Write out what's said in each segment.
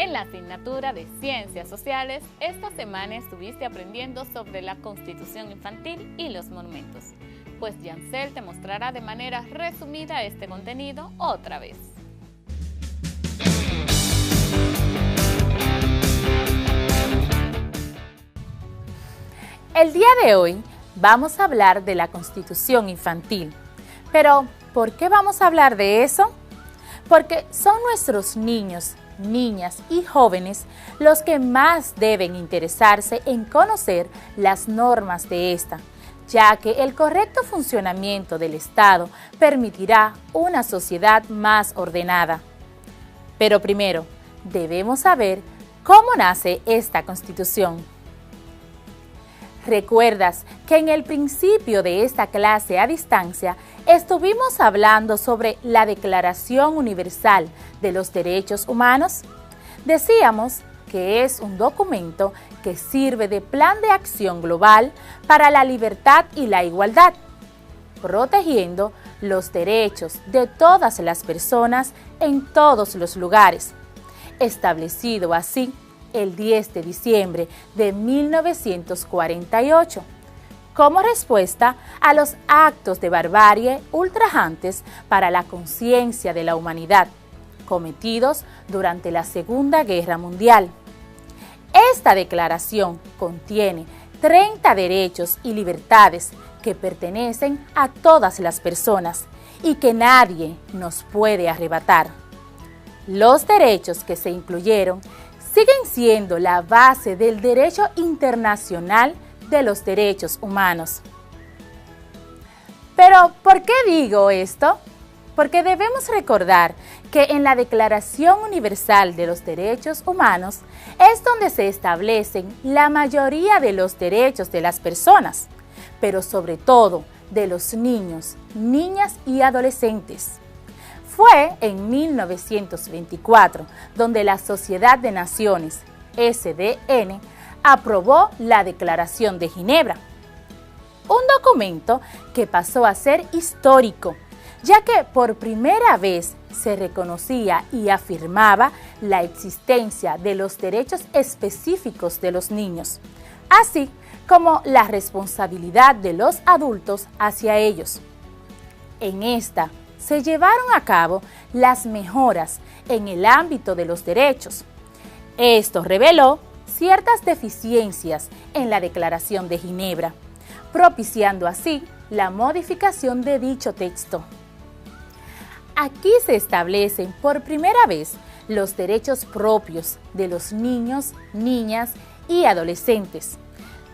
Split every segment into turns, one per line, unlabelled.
En la asignatura de Ciencias Sociales, esta semana estuviste aprendiendo sobre la Constitución Infantil y los monumentos. Pues Yancel te mostrará de manera resumida este contenido otra vez.
El día de hoy vamos a hablar de la Constitución Infantil. Pero, ¿por qué vamos a hablar de eso? Porque son nuestros niños, niñas y jóvenes los que más deben interesarse en conocer las normas de esta, ya que el correcto funcionamiento del Estado permitirá una sociedad más ordenada. Pero primero, debemos saber cómo nace esta Constitución. ¿Recuerdas que en el principio de esta clase a distancia estuvimos hablando sobre la Declaración Universal de los Derechos Humanos? Decíamos que es un documento que sirve de plan de acción global para la libertad y la igualdad, protegiendo los derechos de todas las personas en todos los lugares, establecido así el 10 de diciembre de 1948, como respuesta a los actos de barbarie ultrajantes para la conciencia de la humanidad, cometidos durante la Segunda Guerra Mundial. Esta declaración contiene 30 derechos y libertades que pertenecen a todas las personas y que nadie nos puede arrebatar. Los derechos que se incluyeron siguen siendo la base del derecho internacional de los derechos humanos. Pero, ¿por qué digo esto? Porque debemos recordar que en la Declaración Universal de los Derechos Humanos es donde se establecen la mayoría de los derechos de las personas, pero sobre todo de los niños, niñas y adolescentes. Fue en 1924 donde la Sociedad de Naciones, SDN, aprobó la Declaración de Ginebra, un documento que pasó a ser histórico, ya que por primera vez se reconocía y afirmaba la existencia de los derechos específicos de los niños, así como la responsabilidad de los adultos hacia ellos. En esta se llevaron a cabo las mejoras en el ámbito de los derechos. Esto reveló ciertas deficiencias en la Declaración de Ginebra, propiciando así la modificación de dicho texto. Aquí se establecen por primera vez los derechos propios de los niños, niñas y adolescentes.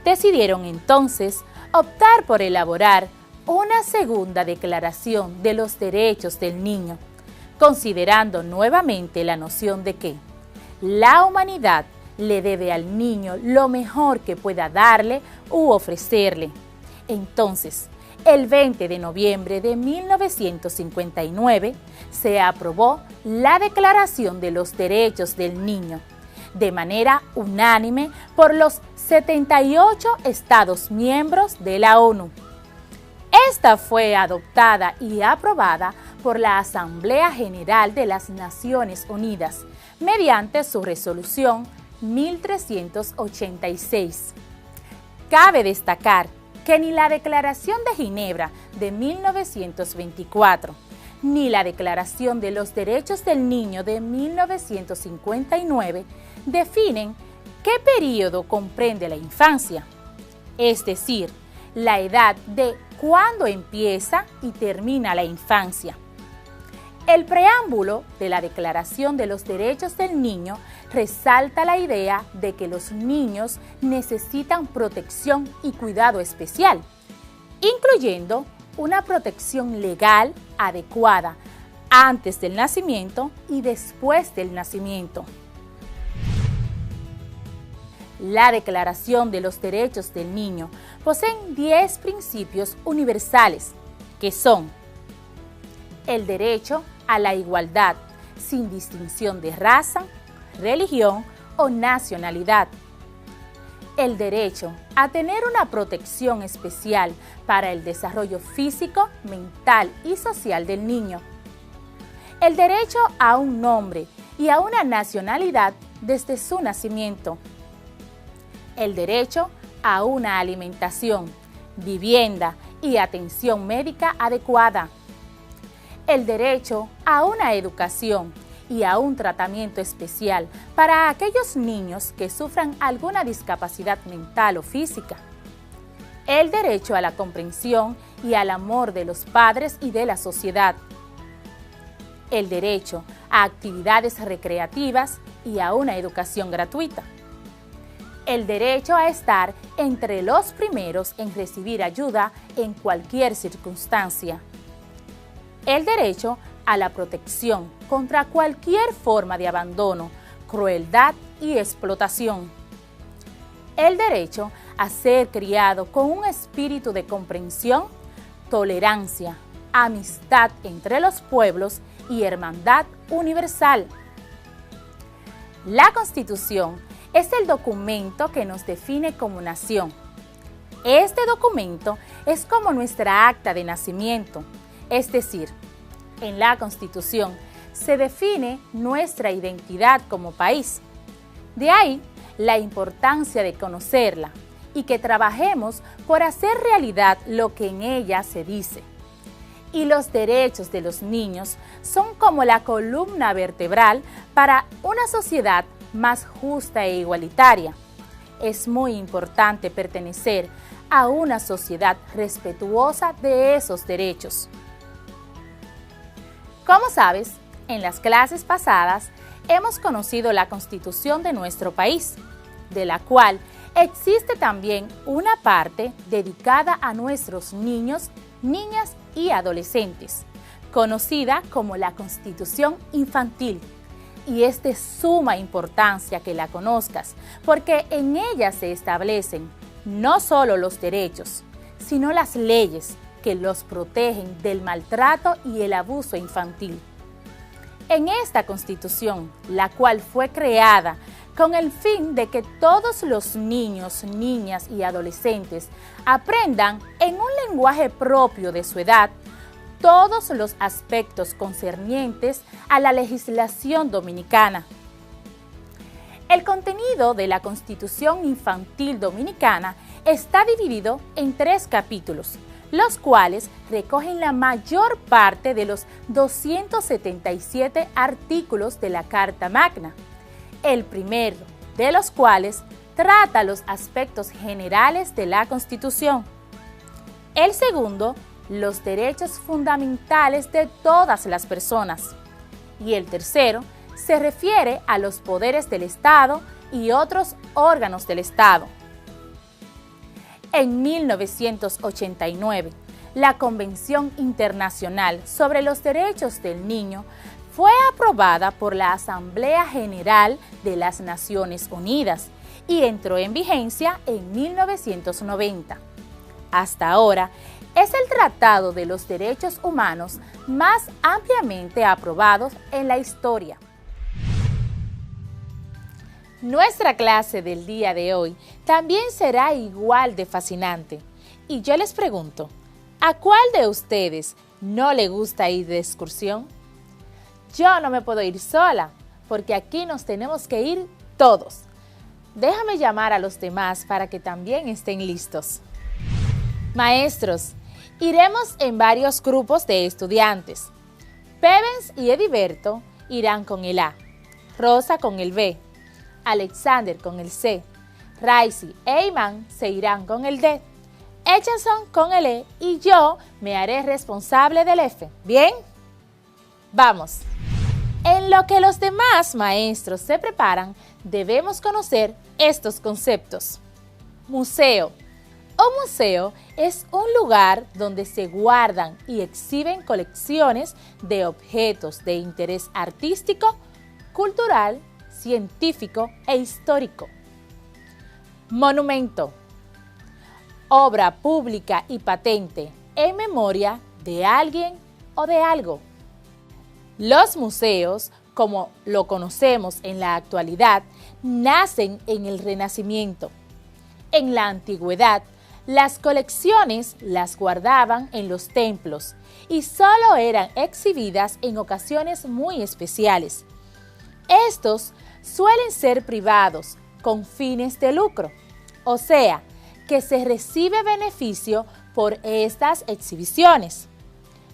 Decidieron entonces optar por elaborar una segunda declaración de los derechos del niño, considerando nuevamente la noción de que la humanidad le debe al niño lo mejor que pueda darle u ofrecerle. Entonces, el 20 de noviembre de 1959 se aprobó la Declaración de los Derechos del Niño, de manera unánime por los 78 Estados miembros de la ONU. Esta fue adoptada y aprobada por la Asamblea General de las Naciones Unidas mediante su resolución 1386. Cabe destacar que ni la Declaración de Ginebra de 1924 ni la Declaración de los Derechos del Niño de 1959 definen qué período comprende la infancia, es decir, la edad de cuándo empieza y termina la infancia. El preámbulo de la Declaración de los Derechos del Niño resalta la idea de que los niños necesitan protección y cuidado especial, incluyendo una protección legal adecuada antes del nacimiento y después del nacimiento. La Declaración de los Derechos del Niño posee 10 principios universales, que son: el derecho a la igualdad, sin distinción de raza, religión o nacionalidad; el derecho a tener una protección especial para el desarrollo físico, mental y social del niño; el derecho a un nombre y a una nacionalidad desde su nacimiento. El derecho a una alimentación, vivienda y atención médica adecuada. El derecho a una educación y a un tratamiento especial para aquellos niños que sufran alguna discapacidad mental o física. El derecho a la comprensión y al amor de los padres y de la sociedad. El derecho a actividades recreativas y a una educación gratuita. El derecho a estar entre los primeros en recibir ayuda en cualquier circunstancia. El derecho a la protección contra cualquier forma de abandono, crueldad y explotación. El derecho a ser criado con un espíritu de comprensión, tolerancia, amistad entre los pueblos y hermandad universal. La Constitución es el documento que nos define como nación. Este documento es como nuestra acta de nacimiento, es decir, en la Constitución se define nuestra identidad como país. De ahí la importancia de conocerla y que trabajemos por hacer realidad lo que en ella se dice. Y los derechos de los niños son como la columna vertebral para una sociedad más justa e igualitaria. Es muy importante pertenecer a una sociedad respetuosa de esos derechos. Como sabes, en las clases pasadas hemos conocido la Constitución de nuestro país, de la cual existe también una parte dedicada a nuestros niños, niñas y adolescentes, conocida como la Constitución Infantil. Y es de suma importancia que la conozcas, porque en ella se establecen no solo los derechos, sino las leyes que los protegen del maltrato y el abuso infantil. En esta Constitución, la cual fue creada con el fin de que todos los niños, niñas y adolescentes aprendan en un lenguaje propio de su edad todos los aspectos concernientes a la legislación dominicana. El contenido de la Constitución Infantil Dominicana está dividido en 3 capítulos, los cuales recogen la mayor parte de los 277 artículos de la Carta Magna. El primero de los cuales trata los aspectos generales de la Constitución. El segundo, los derechos fundamentales de todas las personas. Y el tercero, se refiere a los poderes del Estado y otros órganos del Estado. En 1989, la Convención Internacional sobre los Derechos del Niño fue aprobada por la Asamblea General de las Naciones Unidas y entró en vigencia en 1990. Hasta ahora, es el Tratado de los Derechos Humanos más ampliamente aprobado en la historia. Nuestra clase del día de hoy también será igual de fascinante. Y yo les pregunto, ¿a cuál de ustedes no le gusta ir de excursión? Yo no me puedo ir sola, porque aquí nos tenemos que ir todos. Déjame llamar a los demás para que también estén listos. Maestros, iremos en varios grupos de estudiantes. Pevens y Ediberto irán con el A, Rosa con el B, Alexander con el C, Raisi e Iman se irán con el D, Echenson con el E y yo me haré responsable del F. ¿Bien? Vamos. En lo que los demás maestros se preparan, debemos conocer estos conceptos. Museo. Un museo es un lugar donde se guardan y exhiben colecciones de objetos de interés artístico, cultural, científico e histórico. Monumento. Obra pública y patente en memoria de alguien o de algo. Los museos, como lo conocemos en la actualidad, nacen en el Renacimiento. En la antigüedad, las colecciones las guardaban en los templos y solo eran exhibidas en ocasiones muy especiales. Estos suelen ser privados con fines de lucro, o sea, que se recibe beneficio por estas exhibiciones.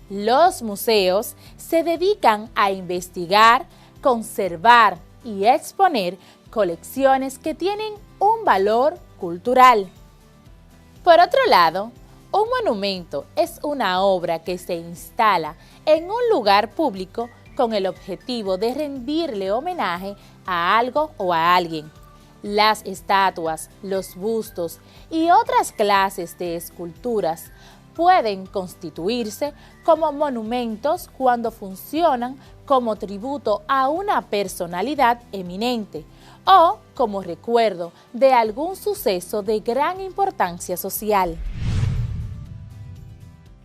Los museos se dedican a investigar, conservar y exponer colecciones que tienen un valor cultural. Por otro lado, un monumento es una obra que se instala en un lugar público con el objetivo de rendirle homenaje a algo o a alguien. Las estatuas, los bustos y otras clases de esculturas pueden constituirse como monumentos cuando funcionan como tributo a una personalidad eminente o como recuerdo de algún suceso de gran importancia social.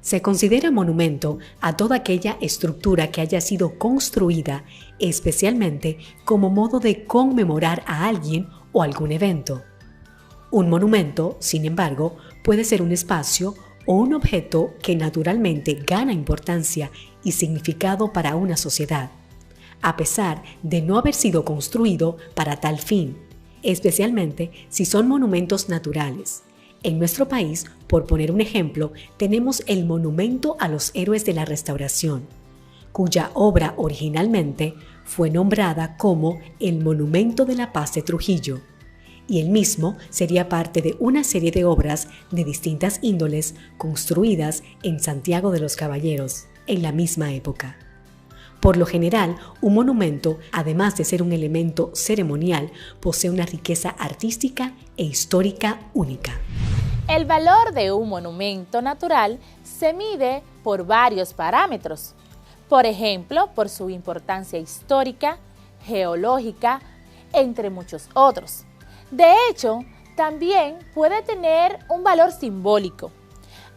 Se considera monumento a toda aquella estructura que haya sido construida especialmente como modo de conmemorar a alguien o algún evento. Un monumento, sin embargo, puede ser un espacio o un objeto que naturalmente gana importancia y significado para una sociedad, a pesar de no haber sido construido para tal fin, especialmente si son monumentos naturales. En nuestro país, por poner un ejemplo, tenemos el Monumento a los Héroes de la Restauración, cuya obra originalmente fue nombrada como el Monumento de la Paz de Trujillo, y el mismo sería parte de una serie de obras de distintas índoles construidas en Santiago de los Caballeros en la misma época. Por lo general, un monumento, además de ser un elemento ceremonial, posee una riqueza artística e histórica única.
El valor de un monumento natural se mide por varios parámetros. Por ejemplo, por su importancia histórica, geológica, entre muchos otros. De hecho, también puede tener un valor simbólico.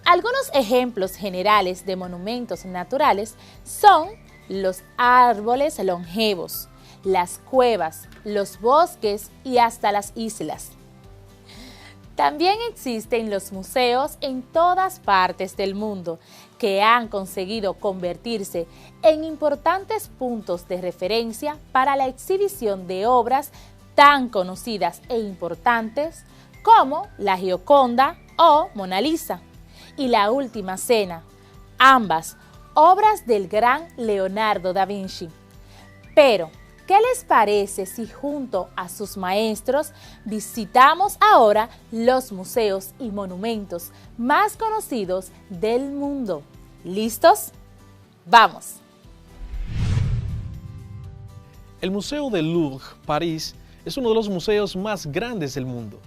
Algunos ejemplos generales de monumentos naturales son los árboles longevos, las cuevas, los bosques y hasta las islas. También existen los museos en todas partes del mundo que han conseguido convertirse en importantes puntos de referencia para la exhibición de obras tan conocidas e importantes como la Gioconda o Mona Lisa y La Última Cena, ambas obras del gran Leonardo da Vinci. Pero, ¿qué les parece si junto a sus maestros visitamos ahora los museos y monumentos más conocidos del mundo? ¿Listos? ¡Vamos!
El Museo del Louvre, París, es uno de los museos más grandes del mundo.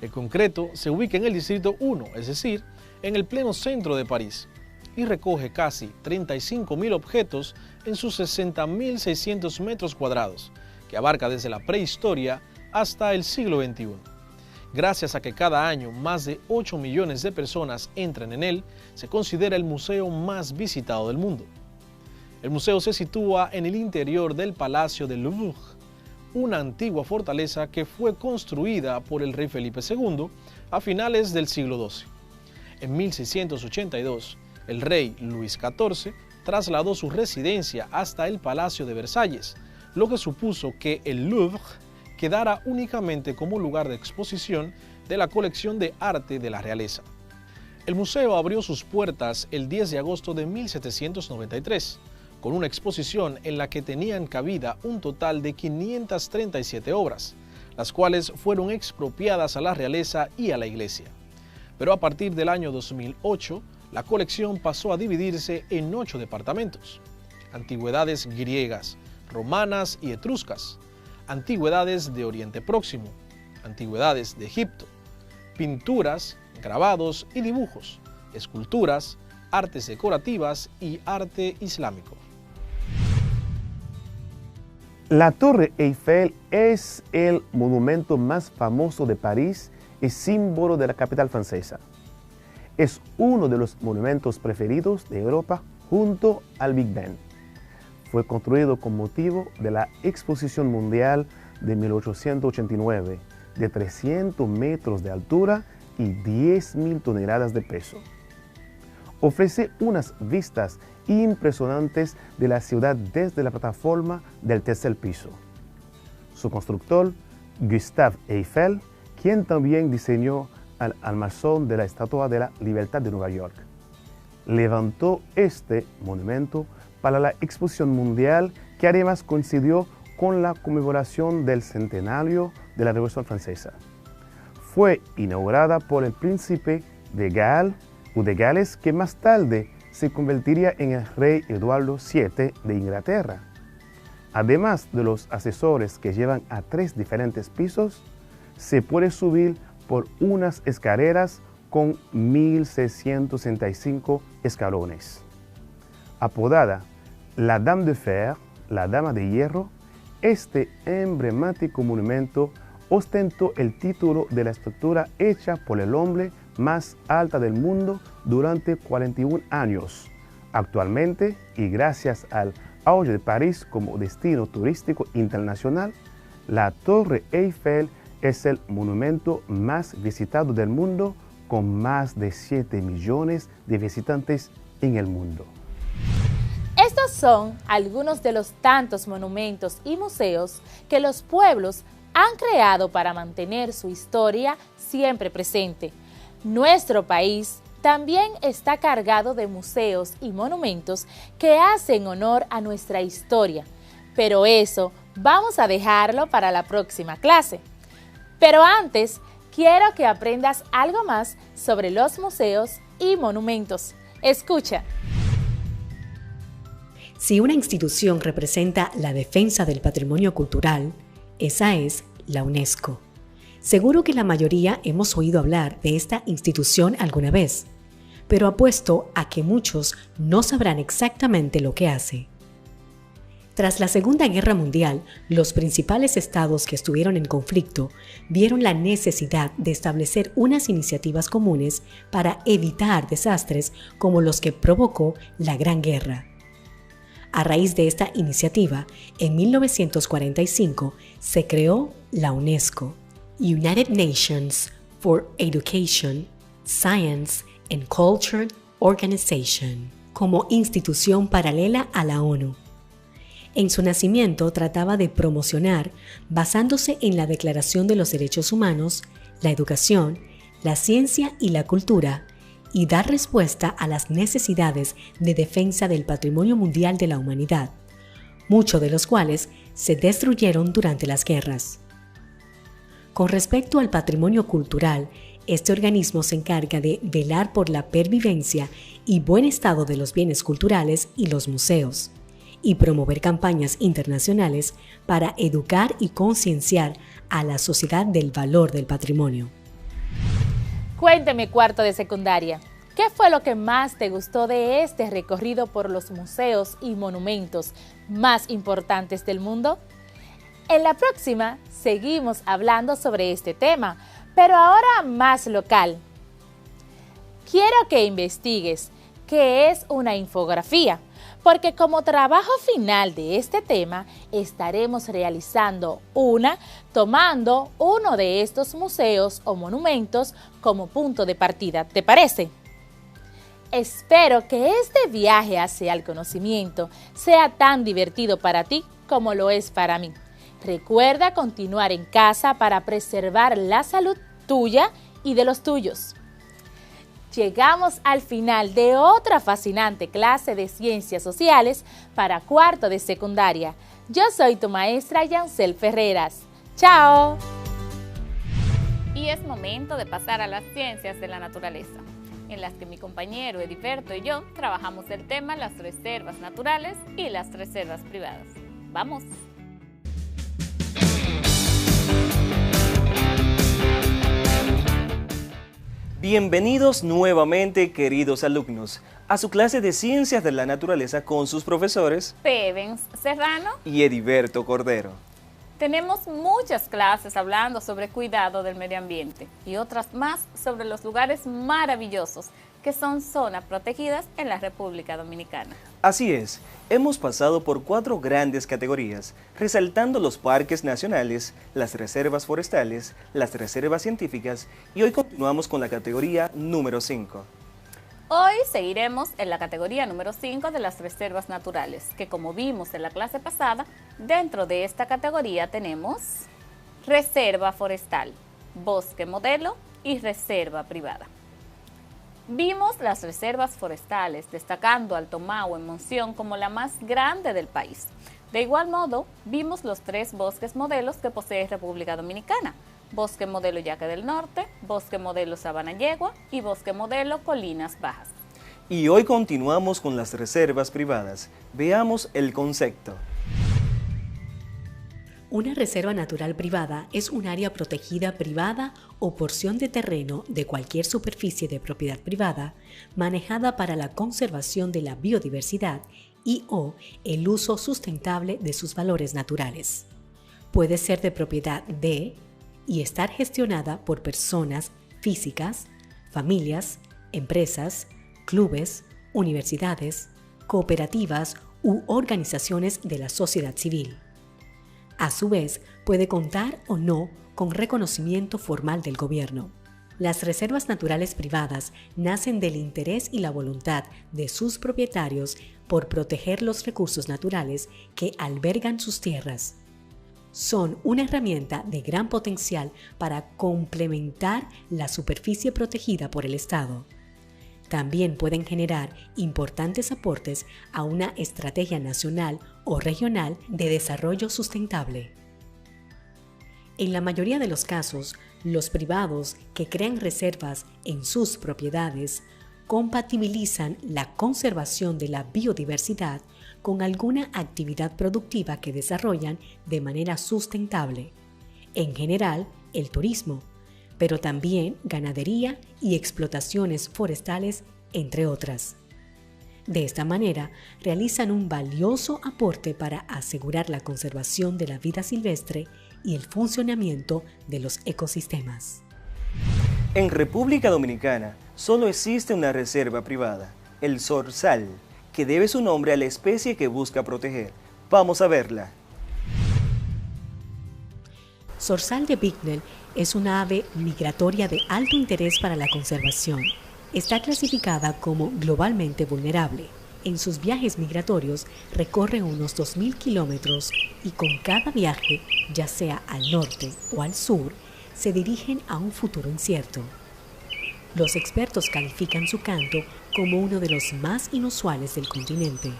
En concreto, se ubica en el Distrito 1, es decir, en el pleno centro de París, y recoge casi 35.000 objetos en sus 60.600 metros cuadrados, que abarca desde la prehistoria hasta el siglo XXI. Gracias a que cada año más de 8 millones de personas entran en él, se considera el museo más visitado del mundo. El museo se sitúa en el interior del Palacio del Louvre, una antigua fortaleza que fue construida por el rey Felipe II a finales del siglo XII. En 1682, el rey Luis XIV trasladó su residencia hasta el Palacio de Versalles, lo que supuso que el Louvre quedara únicamente como lugar de exposición de la colección de arte de la realeza. El museo abrió sus puertas el 10 de agosto de 1793, con una exposición en la que tenían cabida un total de 537 obras, las cuales fueron expropiadas a la realeza y a la iglesia. Pero a partir del año 2008, la colección pasó a dividirse en 8 departamentos: antigüedades griegas, romanas y etruscas, antigüedades de Oriente Próximo, antigüedades de Egipto, pinturas, grabados y dibujos, esculturas, artes decorativas y arte islámico.
La Torre Eiffel es el monumento más famoso de París y símbolo de la capital francesa. Es uno de los monumentos preferidos de Europa junto al Big Ben. Fue construido con motivo de la Exposición Mundial de 1889, de 300 metros de altura y 10.000 toneladas de peso. Ofrece unas vistas impresionantes de la ciudad desde la plataforma del tercer piso. su constructor, Gustave Eiffel, quien también diseñó el armazón de la Estatua de la Libertad de Nueva York. Levantó este monumento para la exposición mundial que además coincidió con la conmemoración del centenario de la Revolución Francesa. Fue inaugurada por el príncipe de Gales, que más tarde se convertiría en el rey Eduardo VII de Inglaterra. Además de los ascensores que llevan a 3 diferentes pisos, se puede subir por unas escaleras con 1.665 escalones. Apodada la Dame de Fer, la Dama de Hierro, este emblemático monumento ostentó el título de la estructura hecha por el hombre más alta del mundo durante 41 años. Actualmente, y gracias al auge de París como destino turístico internacional, la Torre Eiffel es el monumento más visitado del mundo, con más de 7 millones de visitantes en el mundo.
Estos son algunos de los tantos monumentos y museos que los pueblos han creado para mantener su historia siempre presente. Nuestro país también está cargado de museos y monumentos que hacen honor a nuestra historia, pero eso vamos a dejarlo para la próxima clase. Pero antes, quiero que aprendas algo más sobre los museos y monumentos. Escucha.
Si una institución representa la defensa del patrimonio cultural, esa es la UNESCO. Seguro que la mayoría hemos oído hablar de esta institución alguna vez, pero apuesto a que muchos no sabrán exactamente lo que hace. Tras la Segunda Guerra Mundial, los principales estados que estuvieron en conflicto vieron la necesidad de establecer unas iniciativas comunes para evitar desastres como los que provocó la Gran Guerra. A raíz de esta iniciativa, en 1945 se creó la UNESCO, United Nations for Education, Science and Culture Organization, como institución paralela a la ONU. En su nacimiento trataba de promocionar, basándose en la Declaración de los Derechos Humanos, la educación, la ciencia y la cultura, y dar respuesta a las necesidades de defensa del patrimonio mundial de la humanidad, muchos de los cuales se destruyeron durante las guerras. Con respecto al patrimonio cultural, este organismo se encarga de velar por la pervivencia y buen estado de los bienes culturales y los museos, y promover campañas internacionales para educar y concienciar a la sociedad del valor del patrimonio.
Cuénteme, cuarto de secundaria, ¿qué fue lo que más te gustó de este recorrido por los museos y monumentos más importantes del mundo? En la próxima seguimos hablando sobre este tema, pero ahora más local. Quiero que investigues qué es una infografía, porque como trabajo final de este tema estaremos realizando tomando uno de estos museos o monumentos como punto de partida. ¿Te parece? Espero que este viaje hacia el conocimiento sea tan divertido para ti como lo es para mí. Recuerda continuar en casa para preservar la salud tuya y de los tuyos. Llegamos al final de otra fascinante clase de Ciencias Sociales para cuarto de secundaria. Yo soy tu maestra Yancel Ferreras. ¡Chao!
Y es momento de pasar a las ciencias de la naturaleza, en las que mi compañero Ediberto y yo trabajamos el tema las reservas naturales y las reservas privadas. ¡Vamos!
Bienvenidos nuevamente, queridos alumnos, a su clase de Ciencias de la Naturaleza con sus profesores
Pevens Serrano
y Ediberto Cordero.
Tenemos muchas clases hablando sobre cuidado del medio ambiente y otras más sobre los lugares maravillosos que son zonas protegidas en la República Dominicana.
Así es, hemos pasado por 4 grandes categorías, resaltando los parques nacionales, las reservas forestales, las reservas científicas y hoy continuamos con la categoría número 5.
Hoy seguiremos en la categoría número 5 de las reservas naturales, que como vimos en la clase pasada, dentro de esta categoría tenemos reserva forestal, bosque modelo y reserva privada. Vimos las reservas forestales, destacando Alto Mao en Monción como la más grande del país. De igual modo, vimos los 3 bosques modelos que posee República Dominicana: Bosque Modelo Yaque del Norte, Bosque Modelo Sabana Yegua y Bosque Modelo Colinas Bajas.
Y hoy continuamos con las reservas privadas. Veamos el concepto.
Una reserva natural privada es un área protegida privada o porción de terreno de cualquier superficie de propiedad privada manejada para la conservación de la biodiversidad y o el uso sustentable de sus valores naturales. Puede ser de propiedad de y estar gestionada por personas físicas, familias, empresas, clubes, universidades, cooperativas u organizaciones de la sociedad civil. A su vez, puede contar o no con reconocimiento formal del gobierno. Las reservas naturales privadas nacen del interés y la voluntad de sus propietarios por proteger los recursos naturales que albergan sus tierras. Son una herramienta de gran potencial para complementar la superficie protegida por el Estado. También pueden generar importantes aportes a una estrategia nacional o regional de desarrollo sustentable. En la mayoría de los casos, los privados que crean reservas en sus propiedades compatibilizan la conservación de la biodiversidad con alguna actividad productiva que desarrollan de manera sustentable, en general el turismo, pero también ganadería y explotaciones forestales, entre otras. De esta manera, realizan un valioso aporte para asegurar la conservación de la vida silvestre y el funcionamiento de los ecosistemas.
En República Dominicana solo existe una reserva privada, el zorzal, que debe su nombre a la especie que busca proteger. Vamos a verla.
Zorzal de Bicknell es una ave migratoria de alto interés para la conservación. Está clasificada como globalmente vulnerable. En sus viajes migratorios recorre unos 2.000 kilómetros y con cada viaje, ya sea al norte o al sur, se dirigen a un futuro incierto. Los expertos califican su canto como uno de los más inusuales del continente.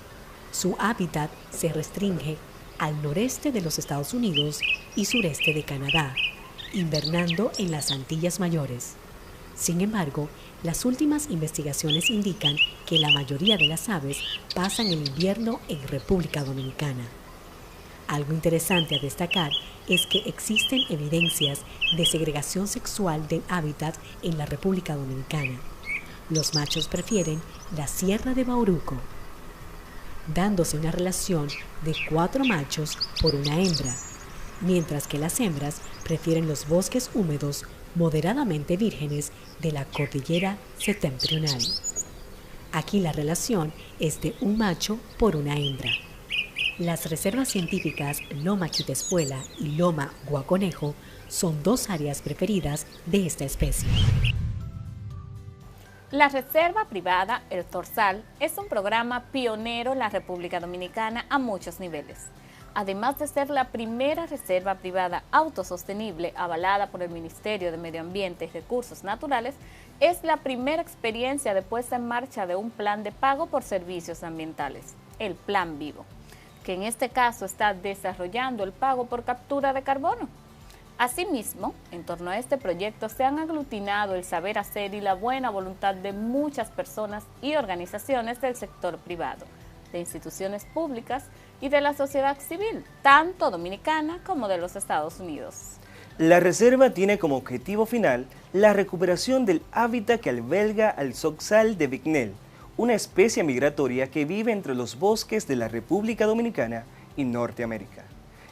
Su hábitat se restringe al noreste de los Estados Unidos y sureste de Canadá, invernando en las Antillas Mayores. Sin embargo, las últimas investigaciones indican que la mayoría de las aves pasan el invierno en República Dominicana. Algo interesante a destacar es que existen evidencias de segregación sexual del hábitat en la República Dominicana. Los machos prefieren la Sierra de Bauruco, dándose una relación de 4 machos por una hembra, mientras que las hembras prefieren los bosques húmedos moderadamente vírgenes de la cordillera septentrional. Aquí la relación es de un macho por una hembra. Las reservas científicas Loma Quitespuela y Loma Guaconejo son 2 áreas preferidas de esta especie.
La reserva privada El Zorzal es un programa pionero en la República Dominicana a muchos niveles. Además de ser la primera reserva privada autosostenible avalada por el Ministerio de Medio Ambiente y Recursos Naturales, es la primera experiencia de puesta en marcha de un plan de pago por servicios ambientales, el Plan Vivo, que en este caso está desarrollando el pago por captura de carbono. Asimismo, en torno a este proyecto se han aglutinado el saber hacer y la buena voluntad de muchas personas y organizaciones del sector privado, de instituciones públicas y de la sociedad civil, tanto dominicana como de los Estados Unidos.
La reserva tiene como objetivo final la recuperación del hábitat que alberga al zorzal de Bicknell, una especie migratoria que vive entre los bosques de la República Dominicana y Norteamérica.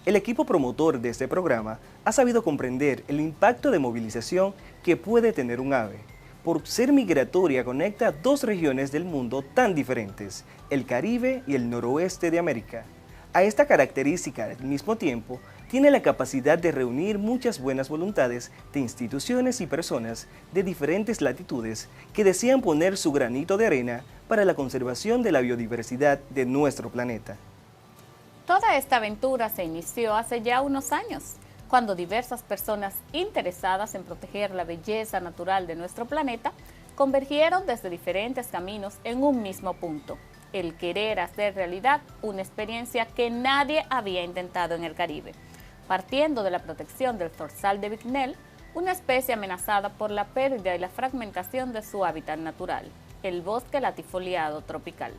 El equipo promotor de este programa ha sabido comprender el impacto de movilización que puede tener un ave. Por ser migratoria, conecta 2 regiones del mundo tan diferentes, el Caribe y el noroeste de América. A esta característica, al mismo tiempo, tiene la capacidad de reunir muchas buenas voluntades de instituciones y personas de diferentes latitudes que desean poner su granito de arena para la conservación de la biodiversidad de nuestro planeta.
Toda esta aventura se inició hace ya unos años, cuando diversas personas interesadas en proteger la belleza natural de nuestro planeta convergieron desde diferentes caminos en un mismo punto: el querer hacer realidad una experiencia que nadie había intentado en el Caribe, partiendo de la protección del zorzal de Bicknell, una especie amenazada por la pérdida y la fragmentación de su hábitat natural, el bosque latifoliado tropical.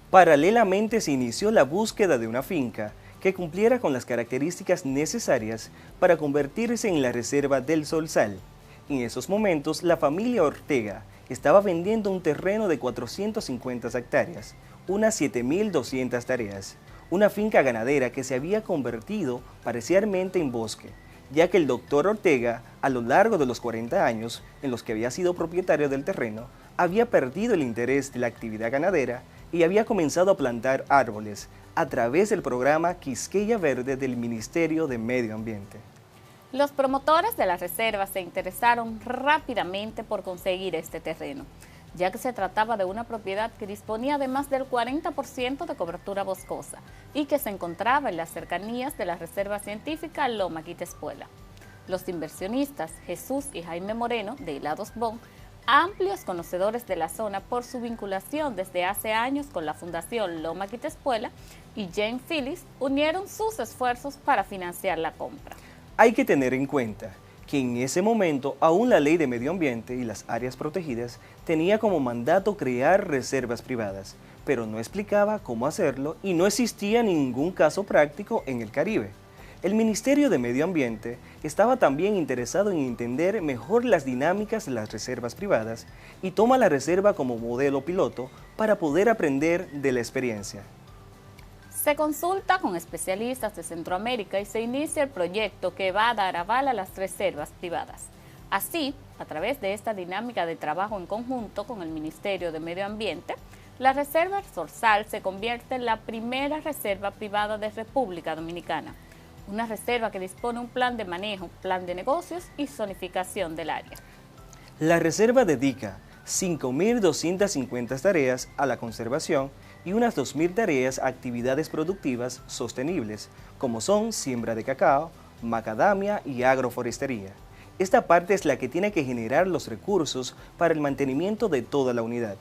Paralelamente se inició la búsqueda de una finca que cumpliera con las características necesarias para convertirse en la reserva del zorzal. En esos momentos, la familia Ortega estaba vendiendo un terreno de 450 hectáreas, unas 7.200 tareas, una finca ganadera que se había convertido parcialmente en bosque, ya que el doctor Ortega, a lo largo de los 40 años en los que había sido propietario del terreno, había perdido el interés de la actividad ganadera y había comenzado a plantar árboles a través del programa Quisqueya Verde del Ministerio de Medio Ambiente.
Los promotores de la reserva se interesaron rápidamente por conseguir este terreno, ya que se trataba de una propiedad que disponía de más del 40% de cobertura boscosa y que se encontraba en las cercanías de la Reserva Científica Loma Quitespuela. Los inversionistas Jesús y Jaime Moreno, de Helados Bon, amplios conocedores de la zona por su vinculación desde hace años con la Fundación Loma Quitespuela, y Jane Phillips, unieron sus esfuerzos para financiar la compra.
Hay que tener en cuenta que en ese momento aún la Ley de Medio Ambiente y las áreas protegidas tenía como mandato crear reservas privadas, pero no explicaba cómo hacerlo y no existía ningún caso práctico en el Caribe. El Ministerio de Medio Ambiente estaba también interesado en entender mejor las dinámicas de las reservas privadas y toma la reserva como modelo piloto para poder aprender de la experiencia.
Se consulta con especialistas de Centroamérica y se inicia el proyecto que va a dar aval a las reservas privadas. Así, a través de esta dinámica de trabajo en conjunto con el Ministerio de Medio Ambiente, la Reserva Zorzal se convierte en la primera reserva privada de República Dominicana, una reserva que dispone un plan de manejo, plan de negocios y zonificación del área.
La reserva dedica 5.250 tareas a la conservación y unas 2.000 tareas a actividades productivas sostenibles, como son siembra de cacao, macadamia y agroforestería. Esta parte es la que tiene que generar los recursos para el mantenimiento de toda la unidad.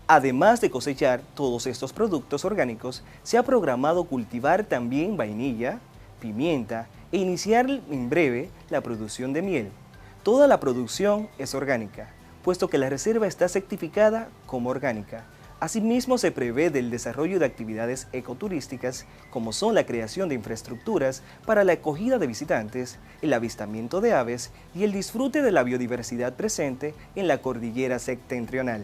Además de cosechar todos estos productos orgánicos, se ha programado cultivar también vainilla, pimienta e iniciar en breve la producción de miel. Toda la producción es orgánica, puesto que la reserva está certificada como orgánica. Asimismo, se prevé del desarrollo de actividades ecoturísticas, como son la creación de infraestructuras para la acogida de visitantes, el avistamiento de aves y el disfrute de la biodiversidad presente en la cordillera septentrional.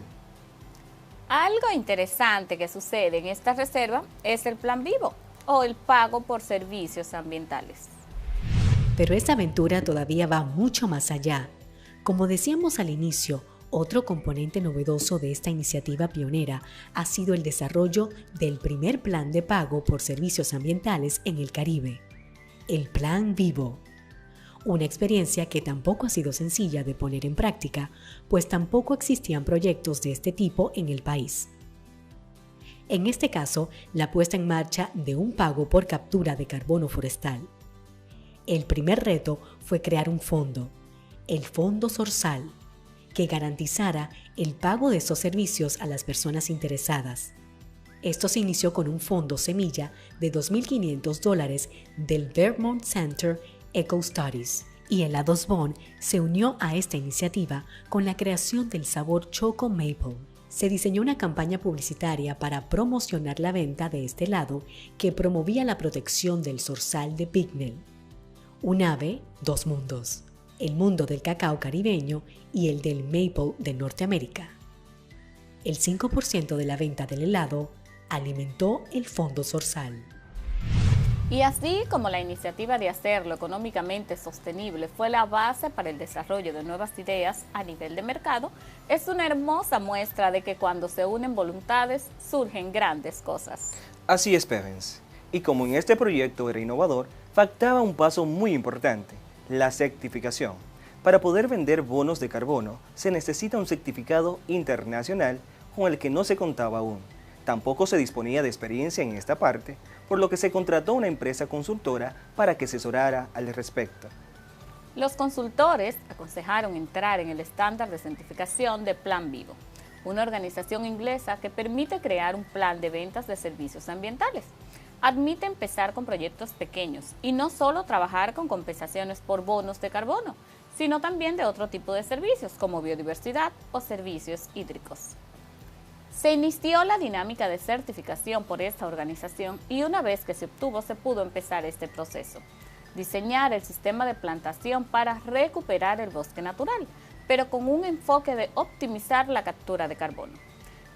Algo interesante que sucede en esta reserva es el Plan Vivo, o el pago por servicios ambientales.
Pero esta aventura todavía va mucho más allá. Como decíamos al inicio, otro componente novedoso de esta iniciativa pionera ha sido el desarrollo del primer plan de pago por servicios ambientales en el Caribe, el Plan Vivo. Una experiencia que tampoco ha sido sencilla de poner en práctica, pues tampoco existían proyectos de este tipo en el país. En este caso, la puesta en marcha de un pago por captura de carbono forestal. El primer reto fue crear un fondo, el Fondo Zorzal, que garantizara el pago de estos servicios a las personas interesadas. Esto se inició con un fondo semilla de $2.500 del Vermont Center Eco Studies, y Helados Bon se unió a esta iniciativa con la creación del sabor Choco Maple. Se diseñó una campaña publicitaria para promocionar la venta de este helado que promovía la protección del zorzal de Bicknell. Un ave, dos mundos: el mundo del cacao caribeño y el del maple de Norteamérica. El 5% de la venta del helado alimentó el Fondo Zorzal.
Y así como la iniciativa de hacerlo económicamente sostenible fue la base para el desarrollo de nuevas ideas a nivel de mercado, es una hermosa muestra de que cuando se unen voluntades surgen grandes cosas.
Así es, Pevens. Y como en este proyecto era innovador, faltaba un paso muy importante, la certificación. Para poder vender bonos de carbono, se necesita un certificado internacional con el que no se contaba aún. Tampoco se disponía de experiencia en esta parte, por lo que se contrató una empresa consultora para que asesorara al respecto.
Los consultores aconsejaron entrar en el estándar de certificación de Plan Vivo, una organización inglesa que permite crear un plan de ventas de servicios ambientales. Admite empezar con proyectos pequeños y no solo trabajar con compensaciones por bonos de carbono, sino también de otro tipo de servicios como biodiversidad o servicios hídricos. Se inició la dinámica de certificación por esta organización y una vez que se obtuvo se pudo empezar este proceso. Diseñar el sistema de plantación para recuperar el bosque natural, pero con un enfoque de optimizar la captura de carbono.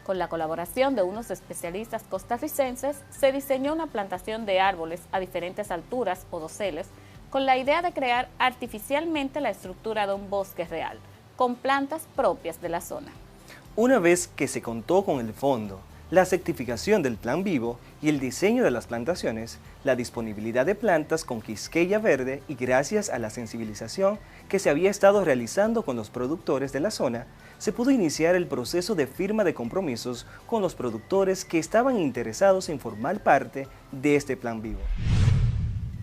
Con la colaboración de unos especialistas costarricenses, se diseñó una plantación de árboles a diferentes alturas o doseles, con la idea de crear artificialmente la estructura de un bosque real, con plantas propias de la zona.
Una vez que se contó con el fondo, la certificación del Plan Vivo y el diseño de las plantaciones, la disponibilidad de plantas con quisqueya verde y gracias a la sensibilización que se había estado realizando con los productores de la zona, se pudo iniciar el proceso de firma de compromisos con los productores que estaban interesados en formar parte de este Plan Vivo.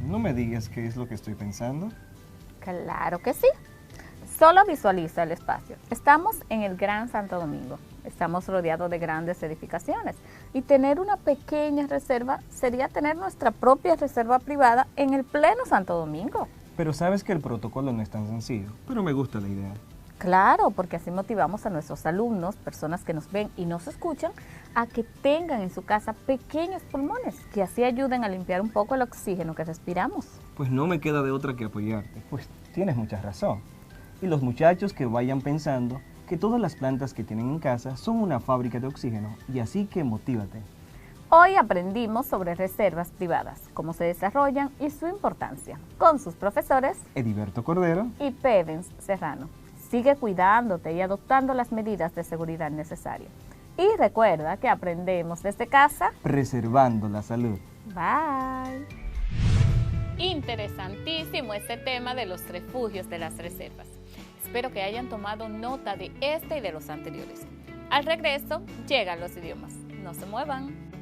No me digas qué es lo que estoy pensando.
Claro que sí. Solo visualiza el espacio. Estamos en el Gran Santo Domingo. Estamos rodeados de grandes edificaciones y tener una pequeña reserva sería tener nuestra propia reserva privada en el pleno Santo Domingo.
Pero sabes que el protocolo no es tan sencillo, pero me gusta la idea.
Claro, porque así motivamos a nuestros alumnos, personas que nos ven y nos escuchan, a que tengan en su casa pequeños pulmones que así ayuden a limpiar un poco el oxígeno que respiramos.
Pues no me queda de otra que apoyarte. Pues tienes mucha razón. Y los muchachos que vayan pensando que todas las plantas que tienen en casa son una fábrica de oxígeno, y así que motívate.
Hoy aprendimos sobre reservas privadas, cómo se desarrollan y su importancia, con sus profesores
Ediberto Cordero
y Pevens Serrano. Sigue cuidándote y adoptando las medidas de seguridad necesarias. Y recuerda que aprendemos desde casa,
preservando la salud.
Bye. Interesantísimo este tema de los refugios de las reservas. Espero que hayan tomado nota de este y de los anteriores. Al regreso, llegan los idiomas. No se muevan.